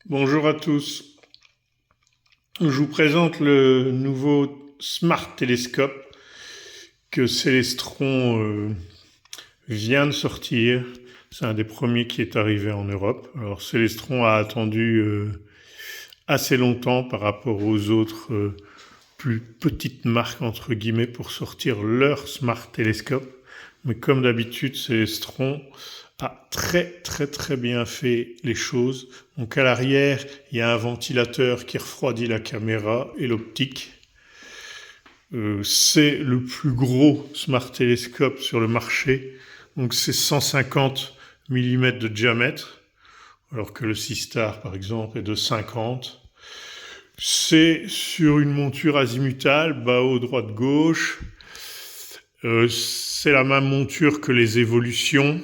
Bonjour à tous. Je vous présente le nouveau Smart Télescope que Celestron vient de sortir. C'est un des premiers qui est arrivé en Europe. Alors Celestron a attendu assez longtemps par rapport aux autres plus petites marques entre guillemets pour sortir leur Smart Télescope. Mais comme d'habitude, Celestron a très bien fait les choses. Donc à l'arrière, il y a un ventilateur qui refroidit la caméra et l'optique. C'est le plus gros Smart Télescope sur le marché. Donc c'est 150 mm de diamètre, alors que le Seestar par exemple est de 50. C'est sur une monture azimutale, bas haut, droite, gauche. C'est la même monture que les évolutions.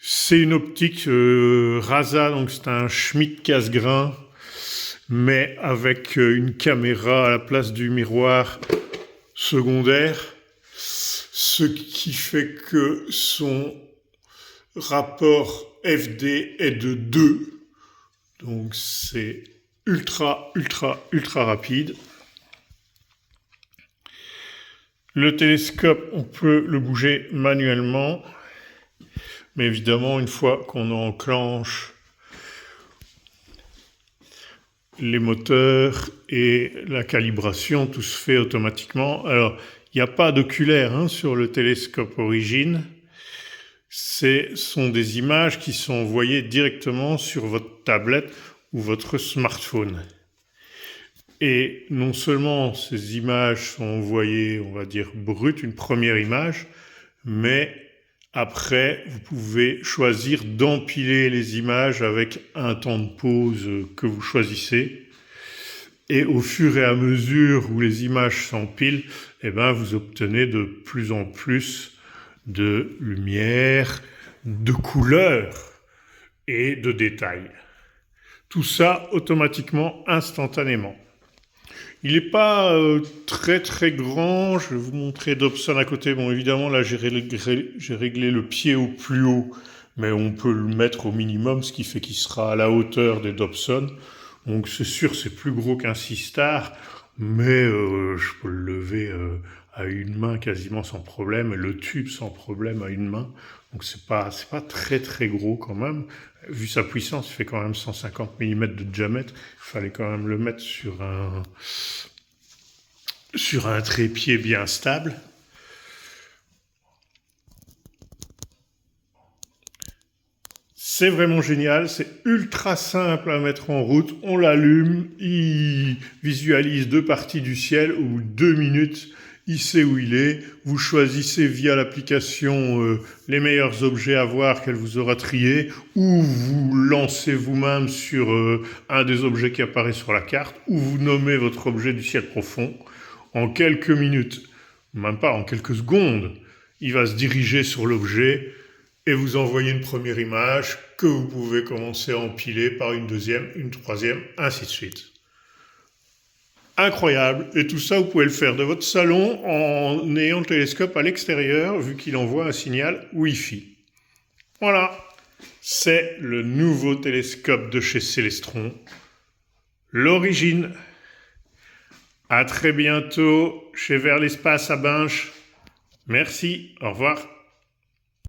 C'est une optique Rasa, donc c'est un Schmidt casse-grain, mais avec une caméra à la place du miroir secondaire, ce qui fait que son rapport FD est de 2. Donc c'est ultra rapide. Le télescope, on peut le bouger manuellement. Mais évidemment, une fois qu'on enclenche les moteurs et la calibration, tout se fait automatiquement. Alors, il n'y a pas d'oculaire sur le télescope Origine. Ce sont des images qui sont envoyées directement sur votre tablette ou votre smartphone. Et non seulement ces images sont envoyées, on va dire, brutes, une première image, mais après, vous pouvez choisir d'empiler les images avec un temps de pause que vous choisissez. Et au fur et à mesure où les images s'empilent, vous obtenez de plus en plus de lumière, de couleurs et de détails. Tout ça automatiquement, instantanément. Il n'est pas très grand. Je vais vous montrer Dobson à côté. Bon, évidemment, là, j'ai réglé le pied au plus haut, mais on peut le mettre au minimum, ce qui fait qu'il sera à la hauteur des Dobson. Donc, c'est sûr, c'est plus gros qu'un Seestar, mais je peux le lever à une main quasiment sans problème, et le tube sans problème à une main. Donc, c'est pas très gros quand même. Vu sa puissance, il fait quand même 150 mm de diamètre. Il fallait quand même le mettre sur un trépied bien stable. C'est vraiment génial, c'est ultra simple à mettre en route. On l'allume, il visualise 2 parties du ciel. Au bout de 2 minutes, il sait où il est. Vous choisissez via l'application les meilleurs objets à voir qu'elle vous aura triés, ou vous lancez vous-même sur un des objets qui apparaît sur la carte, ou vous nommez votre objet du ciel profond. En quelques minutes, même pas en quelques secondes, il va se diriger sur l'objet et vous envoyer une première image que vous pouvez commencer à empiler par une deuxième, une troisième, ainsi de suite. Incroyable. Et tout ça, vous pouvez le faire de votre salon en ayant le télescope à l'extérieur, vu qu'il envoie un signal Wi-Fi. Voilà. C'est le nouveau télescope de chez Celestron, l'Origine. À très bientôt chez Vers l'Espace à Binche. Merci, au revoir.